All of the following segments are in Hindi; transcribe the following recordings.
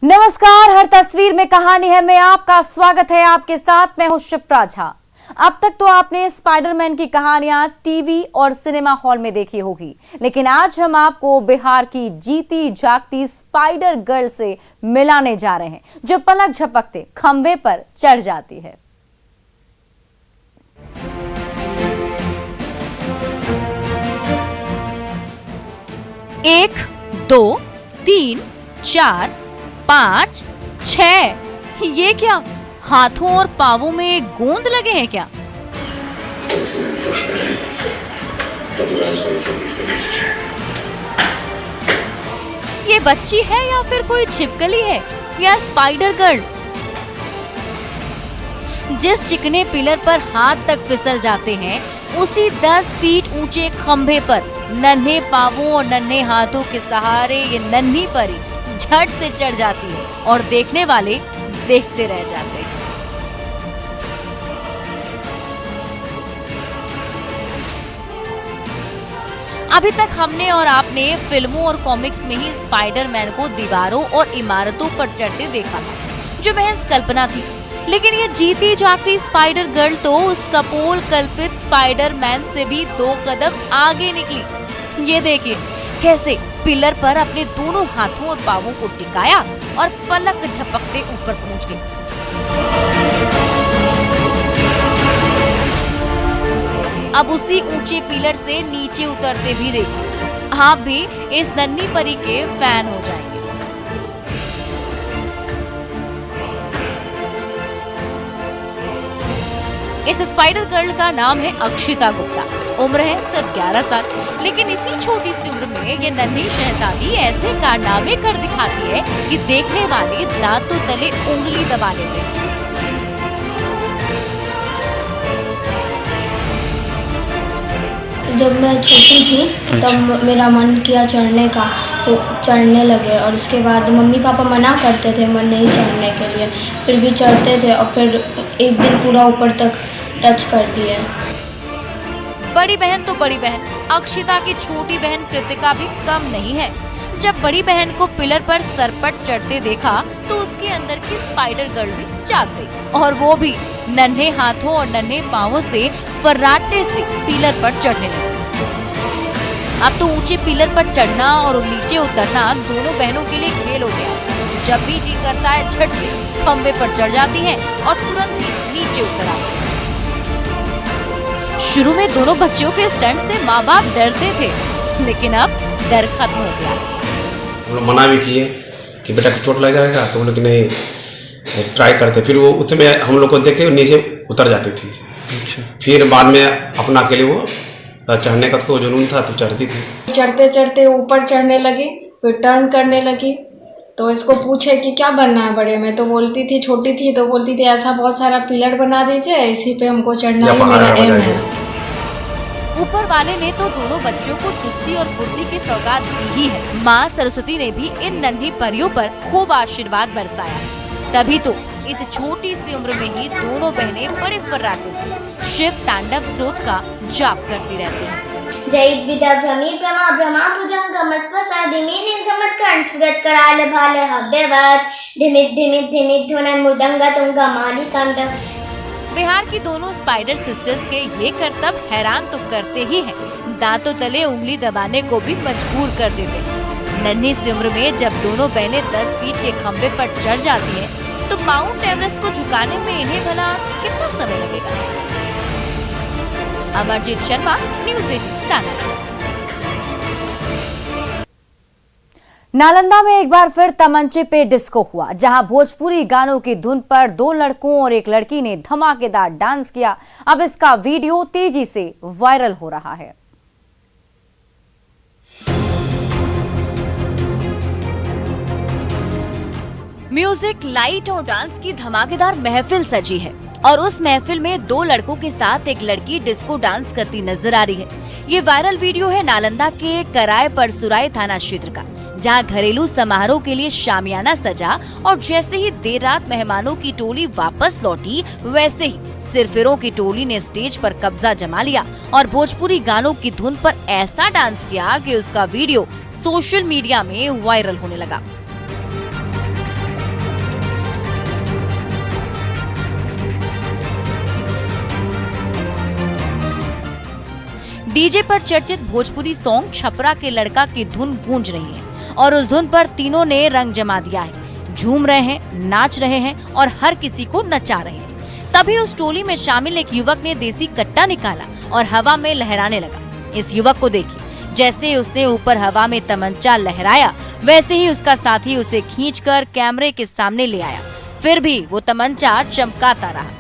नमस्कार, हर तस्वीर में कहानी है में आपका स्वागत है। आपके साथ मैं हूं शिप्रा झा। अब तक तो आपने स्पाइडरमैन की कहानियां टीवी और सिनेमा हॉल में देखी होगी, लेकिन आज हम आपको बिहार की जीती जागती स्पाइडर गर्ल से मिलाने जा रहे हैं, जो पलक झपकते खंबे पर चढ़ जाती है। एक, दो, तीन, चार, 5, 6। ये क्या, हाथों और पावों में गोंद लगे हैं क्या? ये बच्ची है या फिर कोई छिपकली है या स्पाइडर गर्ल? जिस चिकने पिलर पर हाथ तक फिसल जाते हैं, उसी 10 फीट ऊंचे खंभे पर नन्हे पावों और नन्हे हाथों के सहारे ये नन्ही परी झट से चढ़ जाती है और देखने वाले देखते रह जाते हैं। अभी तक हमने और आपने फिल्मों और कॉमिक्स में ही स्पाइडरमैन को दीवारों और इमारतों पर चढ़ते देखा था, जो महज कल्पना थी। लेकिन ये जीती जागती स्पाइडर गर्ल तो उस कपोल कल्पित स्पाइडरमैन से भी 2 कदम आगे निकली। ये देखिए कैसे पिलर पर अपने दोनों हाथों और पावों को टिकाया और पलक झपकते ऊपर पहुंच गई। अब उसी ऊंचे पिलर से नीचे उतरते भी देखिए, आप भी इस नन्ही परी के फैन हो जाएंगे। इस स्पाइडर गर्ल का नाम है अक्षिता गुप्ता। उम्र है सिर्फ 11 साल, लेकिन इसी छोटी सी उम्र में ये नन्ही शहजादी ऐसे कारनामे कर दिखाती है कि देखने वाले दांतों तले उंगली दबा लेते हैं। जब मैं छोटी थी तब मेरा मन किया चढ़ने का, तो चढ़ने लगे। और उसके बाद मम्मी पापा मना करते थे मन नहीं चढ़ने के लिए, फिर भी चढ़ते थे और फिर एक दिन पूरा ऊपर तक टच कर दिए। बड़ी बहन तो बड़ी बहन, अक्षिता की छोटी बहन कृतिका भी कम नहीं है। जब बड़ी बहन को पिलर पर सरपट चढ़ते देखा तो उसके अंदर की स्पाइडर गर्ल भी जाग गई, और वो भी नन्हे हाथों और नन्हे पांवों से फर्राटे से पिलर पर चढ़ने लगी। अब तो ऊंचे पिलर पर चढ़ना और नीचे उतरना दोनों बहनों के लिए खेल हो गया है। जब भी जी करता है झट से खंबे पर चढ़ जाती हैं और तुरंत ही नीचे उतर आती हैं। शुरू में दोनों बच्चों के स्टंट से माँ बाप डरते थे, लेकिन अब डर खत्म हो गया। हम लोग मना भी किए कि बेटा को चोट लग जाएगा, तो हम लोग नहीं ट्राई करते। फिर वो उसमें हम लोग को देखे नीचे उतर जाती थी। फिर बाद में अपना के लिए वो चढ़ने का तो जुनून था, तो चढ़ती थी। चढ़ते चढ़ते ऊपर चढ़ने लगी, फिर टर्न करने लगी। तो इसको पूछे कि क्या बनना है बड़े में, तो बोलती थी, छोटी थी तो बोलती थी ऐसा बहुत सारा पिलर बना दीजिए, इसी पे हमको चढ़ना ही मेरा एम है। ऊपर वाले ने तो दोनों बच्चों को चुस्ती और फुर्ती की सौगात दी ही है। माँ सरस्वती ने भी इन नन्ही परियों पर खूब आशीर्वाद बरसाया। तभी तो इस छोटी सी उम्र में ही दोनों बहनें बड़े फर्राटे से शिव तांडव स्तोत्र का जाप करती रहती हैं। जय विद्या भ्रमी भ्रमा भ्रमा भुजंगम स्वसा धिमि निगमत कर्ण सूरज कराल भाल हव्यवत धिमित धिमित धिमित ध्वनन मृदंग तुंग माली कंठ। बिहार की दोनों स्पाइडर सिस्टर्स के ये करतब हैरान तो करते ही हैं, दांतों तले उंगली दबाने को भी मजबूर कर देते हैं। नन्ही सी उम्र में जब दोनों बहनें 10 फीट के खंबे पर चढ़ जाती हैं, तो माउंट एवरेस्ट को झुकाने में इन्हें भला कितना समय लगेगा? अमरजीत शर्मा, न्यूज़ 18 नालंदा। नालंदा में एक बार फिर तमंचे पे डिस्को हुआ, जहां भोजपुरी गानों की धुन पर 2 लड़कों और एक लड़की ने धमाकेदार डांस किया। अब इसका वीडियो तेजी से वायरल हो रहा है। म्यूजिक, लाइट और डांस की धमाकेदार महफिल सजी है, और उस महफिल में 2 लड़कों के साथ एक लड़की डिस्को डांस करती नजर आ रही है। ये वायरल वीडियो है नालंदा के कराय परसुराय थाना क्षेत्र का, जहां घरेलू समारोह के लिए शामियाना सजा और जैसे ही देर रात मेहमानों की टोली वापस लौटी, वैसे ही सिरफिरों की टोली ने स्टेज पर कब्जा जमा लिया और भोजपुरी गानों की धुन पर ऐसा डांस किया कि उसका वीडियो सोशल मीडिया में वायरल होने लगा। डीजे पर चर्चित भोजपुरी सॉन्ग छपरा के लड़का की धुन गूंज रही है और उस धुन पर तीनों ने रंग जमा दिया है। झूम रहे हैं, नाच रहे हैं और हर किसी को नचा रहे हैं। तभी उस टोली में शामिल एक युवक ने देसी कट्टा निकाला और हवा में लहराने लगा। इस युवक को देखिए, जैसे उसने ऊपर हवा में तमंचा लहराया, वैसे ही उसका साथी उसे खींचकर कैमरे के सामने ले आया। फिर भी वो तमंचा चमकाता रहा।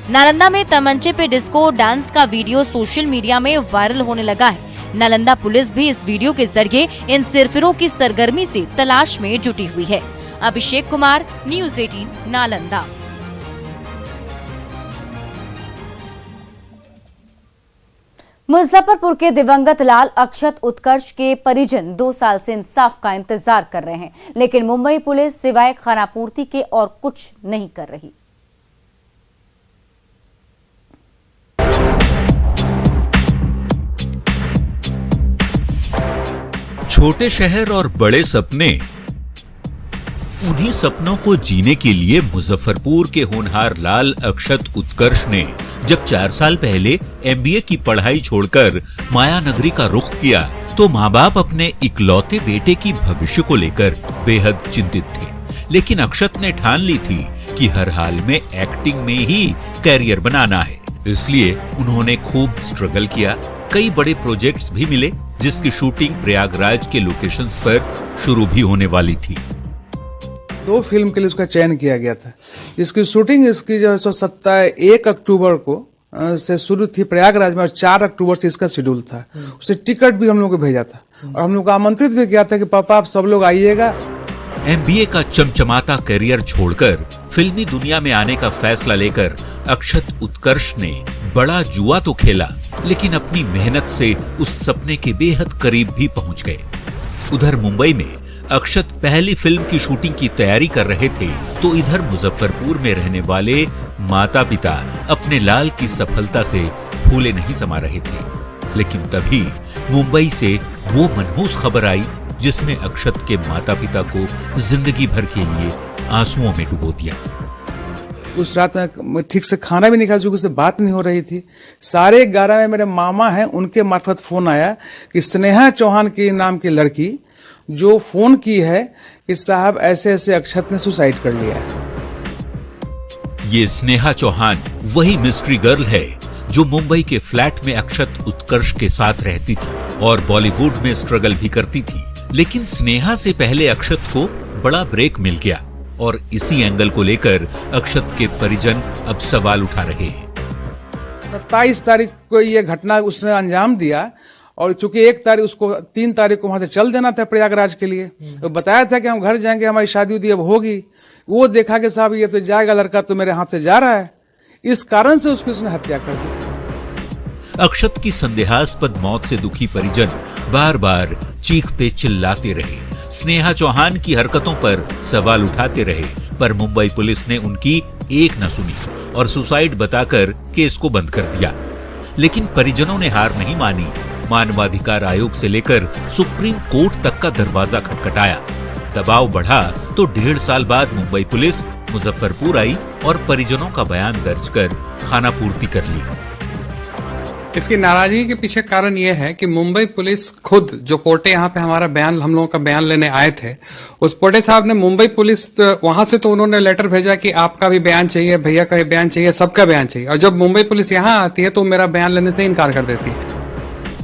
नालंदा में तमंचे पे डिस्को डांस का वीडियो सोशल मीडिया में वायरल होने लगा है। नालंदा पुलिस भी इस वीडियो के जरिए इन सिरफिरों की सरगर्मी से तलाश में जुटी हुई है। अभिषेक कुमार, न्यूज़ 18 नालंदा। मुजफ्फरपुर के दिवंगत लाल अक्षत उत्कर्ष के परिजन 2 साल से इंसाफ का इंतजार कर रहे हैं, लेकिन मुंबई पुलिस सिवाय खानापूर्ति के और कुछ नहीं कर रही। छोटे शहर और बड़े सपने, उन्हीं सपनों को जीने के लिए मुजफ्फरपुर के होनहार लाल अक्षत उत्कर्ष ने जब 4 साल पहले MBA की पढ़ाई छोड़कर माया नगरी का रुख किया, तो माँ बाप अपने इकलौते बेटे की भविष्य को लेकर बेहद चिंतित थे। लेकिन अक्षत ने ठान ली थी कि हर हाल में एक्टिंग में ही कैरियर बनाना है। इसलिए उन्होंने खूब स्ट्रगल किया। कई बड़े प्रोजेक्ट्स भी मिले, जिसकी शूटिंग प्रयागराज के लोकेशंस पर शुरू भी होने वाली थी। 2 फिल्म के लिए उसका चयन किया गया था, जिसकी शूटिंग इसकी जो है 1 अक्टूबर को से शुरू थी प्रयागराज में और 4 अक्टूबर से इसका शेड्यूल था। उसे टिकट भी हम लोग को भेजा था और हम लोग को आमंत्रित भी किया था कि पापा आप सब लोग आइएगा। MBA का चमचमाता करियर छोड़कर फिल्मी दुनिया में आने का फैसला लेकर अक्षत उत्कर्ष ने बड़ा जुआ तो खेला, लेकिन अपनी मेहनत से उस सपने के बेहद करीब भी पहुंच गए। उधर मुंबई में अक्षत पहली फिल्म की शूटिंग की तैयारी कर रहे थे, तो इधर मुजफ्फरपुर में रहने वाले माता पिता अपने लाल की सफलता से फूले नहीं समा रहे थे। लेकिन तभी मुंबई से वो मनहूस खबर आई, जिसने अक्षत के माता पिता को जिंदगी भर के लिए आंसुओं में डुबो दिया। उस रात में ठीक से खाना भी नहीं खाया, क्योंकि उससे बात नहीं हो रही थी। 11:30 में मेरे मामा हैं, उनके मार्फत फोन आया कि स्नेहा चौहान की नाम की लड़की जो फोन की है कि साहब ऐसे ऐसे अक्षत ने सुसाइड कर लिया है। ये स्नेहा चौहान वही मिस्ट्री गर्ल है जो मुंबई के फ्लैट में अक्षत उत्कर्ष के साथ रहती थी और बॉलीवुड में स्ट्रगल भी करती थी। लेकिन स्नेहा से पहले अक्षत को बड़ा ब्रेक मिल गया और इसी एंगल को लेकर अक्षत के परिजन अब सवाल उठा रहे हैं। 27 तारीख को ये घटना उसने अंजाम दिया और चूंकि 3 तारीख को वहां से चल देना था प्रयागराज के लिए, तो बताया था कि हम घर जाएंगे, हमारी शादी उदी अब होगी। वो देखा कि साहब ये तो जाएगा लड़का, तो मेरे हाथ से जा रहा है। इस कारण से उसने हत्या कर दी। अक्षत की संदेहास्पद मौत से दुखी परिजन बार बार चीखते चिल्लाते रहे, स्नेहा चौहान की हरकतों पर सवाल उठाते रहे, पर मुंबई पुलिस ने उनकी एक न सुनी और सुसाइड बताकर केस को बंद कर दिया। लेकिन परिजनों ने हार नहीं मानी। मानवाधिकार आयोग से लेकर सुप्रीम कोर्ट तक का दरवाजा खटखटाया। दबाव बढ़ा तो 1.5 साल बाद मुंबई पुलिस मुजफ्फरपुर आई और परिजनों का बयान दर्ज कर खानापूर्ति कर ली। इसकी नाराजगी के पीछे कारण यह है कि मुंबई पुलिस खुद, जो पोटे यहाँ पे हमारा बयान, हम लोगों का बयान लेने आए थे, उस पोटे साहब ने मुंबई पुलिस वहां से तो उन्होंने लेटर भेजा कि आपका भी बयान चाहिए, भैया का भी बयान चाहिए, सबका बयान चाहिए। और जब मुंबई पुलिस यहाँ आती है तो मेरा बयान लेने से इनकार कर देती है।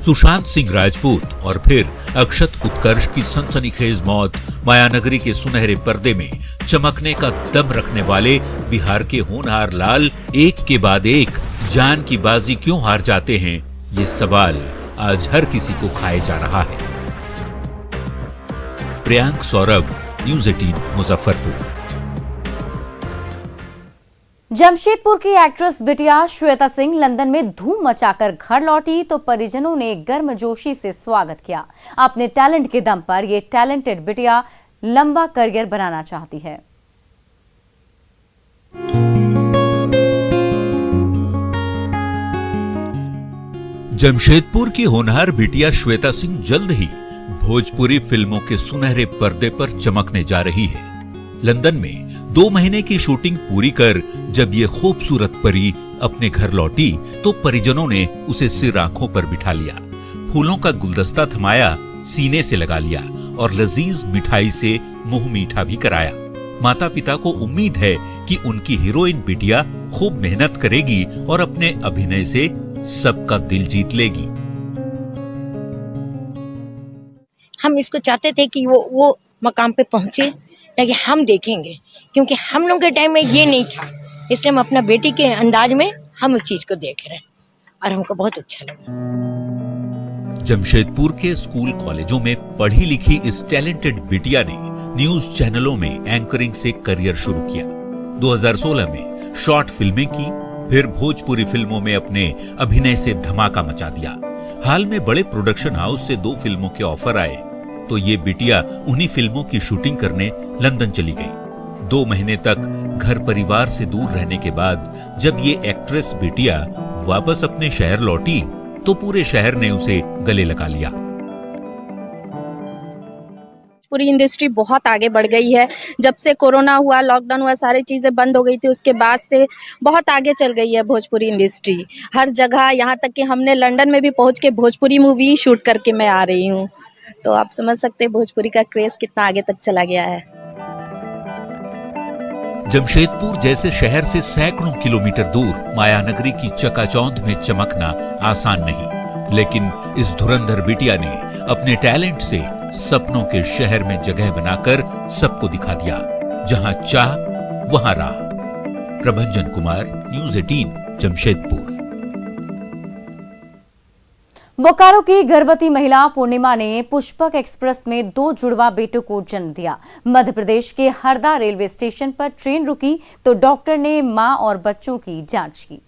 सुशांत सिंह राजपूत और फिर अक्षत उत्कर्ष की सनसनीखेज मौत, मायानगरी के सुनहरे पर्दे में चमकने का दम रखने वाले बिहार के होनहार लाल एक के बाद एक जान की बाजी क्यों हार जाते हैं, ये सवाल आज हर किसी को खाए जा रहा है। प्रियांक सौरभ, न्यूज़ 18 मुजफ्फरपुर। जमशेदपुर की एक्ट्रेस बिटिया श्वेता सिंह लंदन में धूम मचाकर घर लौटी तो परिजनों ने गर्मजोशी से स्वागत किया। अपने टैलेंट के दम पर ये टैलेंटेड बिटिया लंबा करियर बनाना चाहती है। जमशेदपुर की होनहार बिटिया श्वेता सिंह जल्द ही भोजपुरी फिल्मों के सुनहरे पर्दे पर चमकने जा रही है। लंदन में 2 महीने की शूटिंग पूरी कर जब ये खूबसूरत परी अपने घर लौटी तो परिजनों ने उसे सिर आंखों पर बिठा लिया, फूलों का गुलदस्ता थमाया, सीने से लगा लिया और लजीज मिठाई से मुंह मीठा भी कराया। माता पिता को उम्मीद है कि उनकी हीरोइन बिटिया खूब मेहनत करेगी और अपने अभिनय से सबका दिल जीत लेगी। हम इसको चाहते थे कि वो मकाम पे पहुंचे, लेकिन हम देखेंगे क्योंकि हम लोग के टाइम में ये नहीं था, इसलिए हम अपना बेटी के अंदाज में हम उस चीज को देख रहे हैं और हमको बहुत अच्छा लगा। जमशेदपुर के स्कूल कॉलेजों में पढ़ी लिखी इस टैलेंटेड बिटिया ने न्यूज चैनलों में एंकरिंग से करियर शुरू किया। 2016 में शॉर्ट फिल्में की, फिर भोजपुरी फिल्मों में अपने अभिनय से धमाका मचा दिया। हाल में बड़े प्रोडक्शन हाउस से 2 फिल्मों के ऑफर आए तो ये बिटिया उन्हीं फिल्मों की शूटिंग करने लंदन चली गई। 2 महीने तक घर परिवार से दूर रहने के बाद जब ये एक्ट्रेस बिटिया वापस अपने शहर लौटी तो पूरे शहर ने उसे गले लगा लिया। पूरी इंडस्ट्री बहुत आगे बढ़ गई है। जब से कोरोना हुआ, लॉकडाउन हुआ, सारी चीज़ें बंद हो गई थी, उसके बाद से बहुत आगे चल गई है भोजपुरी इंडस्ट्री हर जगह। यहाँ तक कि हमने लंदन में भी पहुँच के भोजपुरी मूवी शूट करके मैं आ रही हूँ, तो आप समझ सकते हैं भोजपुरी का क्रेज कितना आगे तक चला गया है। जमशेदपुर जैसे शहर से सैकड़ों किलोमीटर दूर मायानगरी की चकाचौंध में चमकना आसान नहीं, लेकिन इस धुरंधर बिटिया ने अपने टैलेंट से सपनों के शहर में जगह बनाकर सबको दिखा दिया। जहां चाह वहां राह। प्रभंजन कुमार, न्यूज़ 18, जमशेदपुर। बोकारो की गर्भवती महिला पूर्णिमा ने पुष्पक एक्सप्रेस में 2 जुड़वा बेटों को जन्म दिया। मध्य प्रदेश के हरदा रेलवे स्टेशन पर ट्रेन रुकी तो डॉक्टर ने मां और बच्चों की जांच की।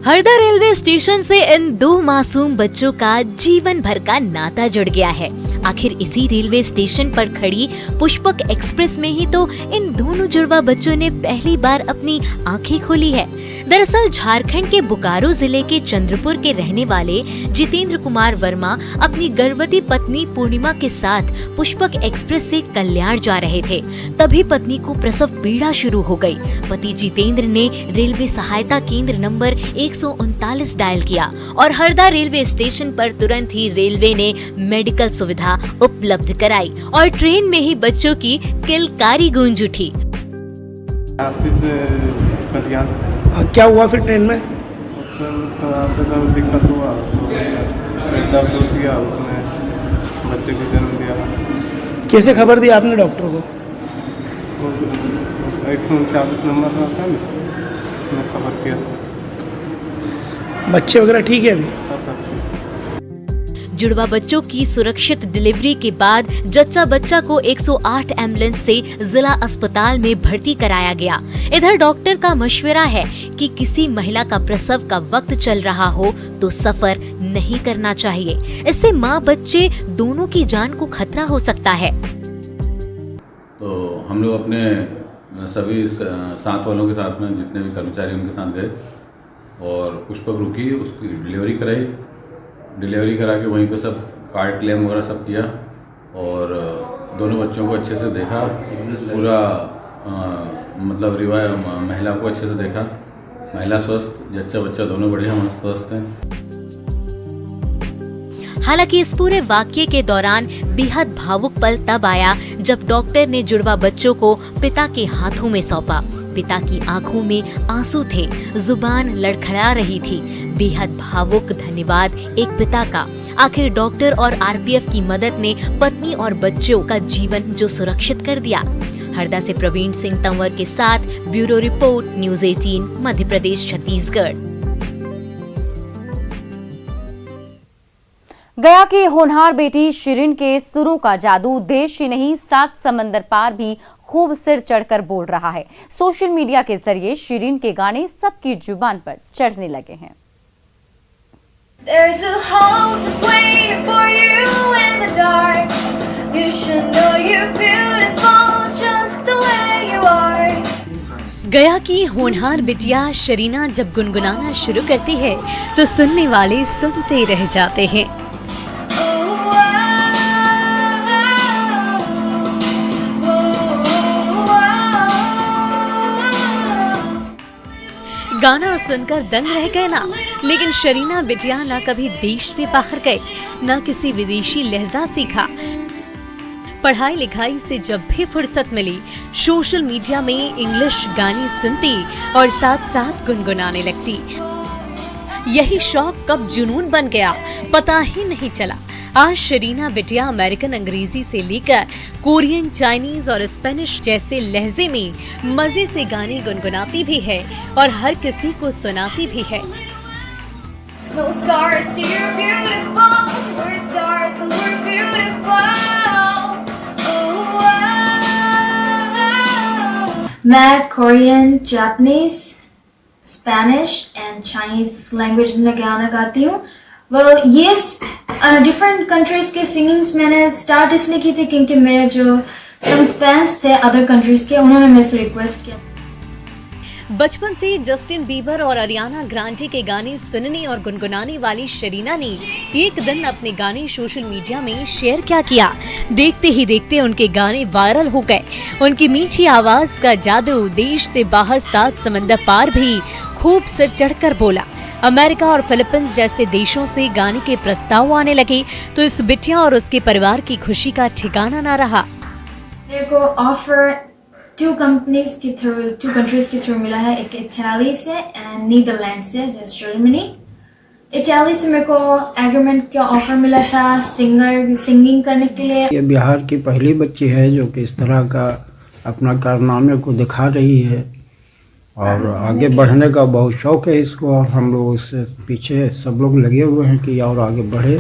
हरदा रेलवे स्टेशन से इन 2 मासूम बच्चों का जीवन भर का नाता जुड़ गया है। आखिर इसी रेलवे स्टेशन पर खड़ी पुष्पक एक्सप्रेस में ही तो इन दोनों जुड़वा बच्चों ने पहली बार अपनी आंखें खोली है। दरअसल झारखंड के बोकारो जिले के चंद्रपुर के रहने वाले जितेंद्र कुमार वर्मा अपनी गर्भवती पत्नी पूर्णिमा के साथ पुष्पक एक्सप्रेस से कल्याण जा रहे थे। तभी पत्नी को प्रसव पीड़ा शुरू हो गई। पति जितेंद्र ने रेलवे सहायता केंद्र नंबर 139 डायल किया और हरदा रेलवे स्टेशन पर तुरंत ही रेलवे ने मेडिकल सुविधा उपलब्ध कराई और ट्रेन में ही बच्चों की किलकारी गूंज उठी। क्या हुआ फिर ट्रेन में? सब दिक्कत हुआ, दर्द उठ गया, उसने बच्चे को जन्म दिया। कैसे खबर दी आपने डॉक्टर को? 139 नंबर रहता है, उसने खबर किया। बच्चे वगैरह ठीक है अभी? जुड़वा बच्चों की सुरक्षित डिलीवरी के बाद जच्चा बच्चा को 108 एम्बुलेंस से जिला अस्पताल में भर्ती कराया गया। इधर डॉक्टर का मशवरा है कि किसी महिला का प्रसव का वक्त चल रहा हो तो सफर नहीं करना चाहिए। इससे माँ बच्चे दोनों की जान को खतरा हो सकता है। तो हम लोग अपने सभी साथ वालों के साथ में जितने भी कर्मचारी उनके साथ गए और पुष्पक रुकी, उसकी डिलीवरी कराई। डिलीवरी करा के वहीं पे सब कार्ड क्लेम वगैरह सब किया और दोनों बच्चों को अच्छे से देखा। पूरा मतलब महिला को अच्छे से देखा। महिला स्वस्थ, जच्चा बच्चा दोनों बढ़िया मस्त स्वस्थ हैं। हालांकि इस पूरे वाकये के दौरान बेहद भावुक पल तब आया जब डॉक्टर ने जुड़वा बच्चों को पिता के हाथों में सौंपा। पिता की आंखों में आंसू थे, जुबान लड़खड़ा रही थी। बेहद भावुक धन्यवाद एक पिता का। आखिर डॉक्टर और आरपीएफ की मदद ने पत्नी और बच्चों का जीवन जो सुरक्षित कर दिया। हरदा से प्रवीण सिंह तंवर के साथ bureau report, news 18, Madhya Pradesh, Chhattisgarh. गया की होनहार बेटी शिरीन के सुरों का जादू देश ही नहीं 7 समंदर पार भी खूब सिर चढ़कर बोल रहा है। सोशल मीडिया के जरिए शिरीन के गाने सबकी जुबान पर चढ़ने लगे हैं। There's a hole just waiting for you in the dark. You should know you're beautiful just the way you are. गया की होनहार बिटिया शरीना जब गुनगुनाना शुरू करती है तो सुनने वाले सुनते रह जाते हैं। गाना सुनकर दंग रह गए ना, लेकिन शरीना बिटिया ना कभी देश से बाहर गए, ना किसी विदेशी लहजा सीखा। पढ़ाई लिखाई से जब भी फुर्सत मिली सोशल मीडिया में इंग्लिश गाने सुनती और साथ साथ गुनगुनाने लगती। यही शौक कब जुनून बन गया पता ही नहीं चला। आज शरीना बिटिया अमेरिकन अंग्रेजी से लेकर कोरियन, चाइनीज और स्पेनिश जैसे लहजे में मजे से गाने गुनगुनाती भी है और हर किसी को सुनाती भी है। No scars to your beautiful, we're stars so we're beautiful. मैं Korean, Japanese, Spanish and Chinese language में गाना गाती हूँ। ये डिफरेंट कंट्रीज के सिंगिंग्स मैंने स्टार्ट इसलिए की थी क्योंकि मेरे जो सम फैंस थे अदर कंट्रीज के, उन्होंने मेरे से रिक्वेस्ट किया। बचपन से जस्टिन बीबर और अरियाना ग्रांडे के गाने सुनने और गुनगुनाने वाली शरीना ने एक दिन अपने गाने सोशल मीडिया में शेयर क्या किया। देखते ही देखते उनके गाने वायरल हो गए। उनकी मीठी आवाज का जादू देश से बाहर 7 समंदर पार भी खूब सिर चढ़कर बोला। अमेरिका और फिलीपींस जैसे देशों से गाने के प्रस्ताव आने लगे तो इस बिटिया और उसके परिवार की खुशी का ठिकाना न रहा। मेरे को ऑफर 2 कंट्रीज के थ्रू मिला है, एक इटाली से एंड नीदरलैंड से, जैसे जर्मनी। इटाली से मेरे को एग्रीमेंट का ऑफर मिला था सिंगिंग करने के लिए। ये बिहार की पहली बच्ची है जो कि इस तरह का अपना कारनामे को दिखा रही है और आगे बढ़ने का बहुत शौक है इसको। हम लोग उससे पीछे सब लोग लगे हुए हैं कि और आगे बढ़े।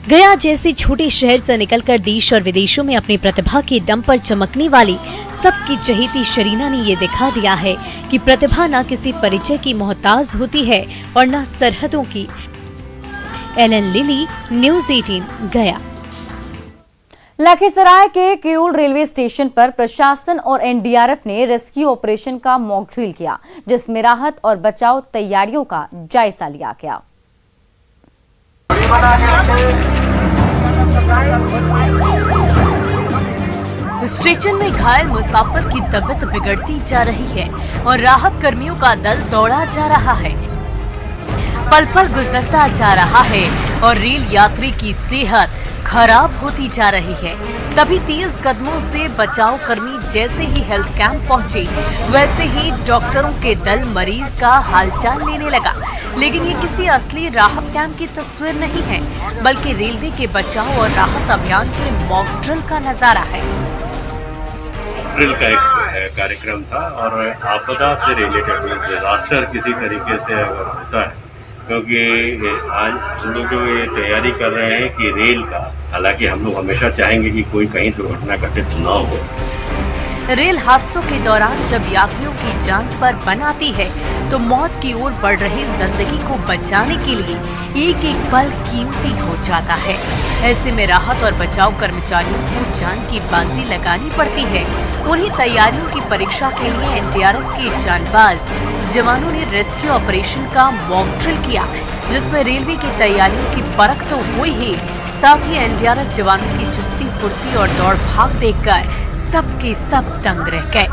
गया जैसे छोटे शहर से निकलकर देश और विदेशों में अपनी प्रतिभा के दम पर चमकने वाली सबकी चहेती शरीना ने ये दिखा दिया है कि प्रतिभा न किसी परिचय की मोहताज होती है और न सरहदों की। एलन लिली, न्यूज़ 18 गया। लखीसराय के किऊल रेलवे स्टेशन पर प्रशासन और एनडीआरएफ ने रेस्क्यू ऑपरेशन का मॉक ड्रिल किया, जिसमें राहत और बचाव तैयारियों का जायजा लिया गया। स्टेशन में घायल मुसाफिर की तबीयत बिगड़ती जा रही है और राहत कर्मियों का दल दौड़ा जा रहा है। पल पल गुजरता जा रहा है और रेल यात्री की सेहत खराब होती जा रही है। तभी तेज कदमों से बचाव कर्मी जैसे ही हेल्थ कैंप पहुंचे, वैसे ही डॉक्टरों के दल मरीज का हालचाल लेने लगा। लेकिन ये किसी असली राहत कैंप की तस्वीर नहीं है, बल्कि रेलवे के बचाव और राहत अभियान के मॉक ड्रिल का नजारा है। ड्रिल का एक कार्यक्रम था और आपदा से रिलेटेड डिजास्टर किसी तरीके से अगर होता है, क्योंकि आज हम लोग जो ये तैयारी कर रहे हैं कि रेल का, हालांकि हम लोग हमेशा चाहेंगे कि कोई कहीं दुर्घटना घटित न हो। रेल हादसों के दौरान जब यात्रियों की जान पर बन आती है तो मौत की ओर बढ़ रही जिंदगी को बचाने के लिए एक एक पल कीमती हो जाता है। ऐसे में राहत और बचाव कर्मचारियों को जान की बाजी लगानी पड़ती है। उन्हीं तैयारियों की परीक्षा के लिए एनडीआरएफ के जानबाज जवानों ने रेस्क्यू ऑपरेशन का मॉक ड्रिल किया, जिसमें रेलवे की तैयारियों की परख तो हुई ही, साथ ही एनडीआरएफ जवानों की चुस्ती फुर्ती और दौड़ भाग देखकर सबके सब दंग रह गए।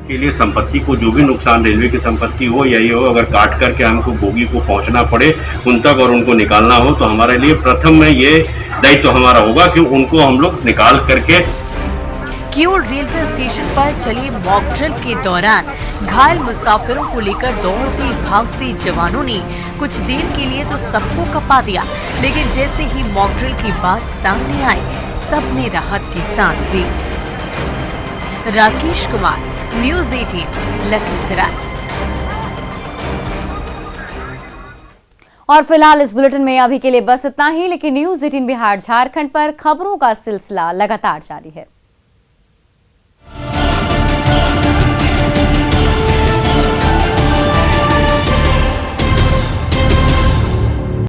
के लिए संपत्ति को जो भी नुकसान रेलवे की संपत्ति हो या ये हो, अगर काट करके हमको बोगी को पहुंचना पड़े उन तक और उनको निकालना हो, तो हमारे लिए प्रथम में ये दायित्व हमारा होगा कि उनको हम लोग निकाल करके। किऊल रेलवे स्टेशन पर चली मॉक ड्रिल के दौरान घायल मुसाफिरों को लेकर दौड़ते भागते जवानों ने कुछ देर के लिए तो सबको कपा दिया, लेकिन जैसे ही मॉक ड्रिल की बात सामने आई, सबने राहत की सांस ली। राकेश कुमार, न्यूज़ 18 लखीसराय। और फिलहाल इस बुलेटिन में अभी के लिए बस इतना ही, लेकिन न्यूज़ 18 बिहार झारखंड पर खबरों का सिलसिला लगातार जारी है।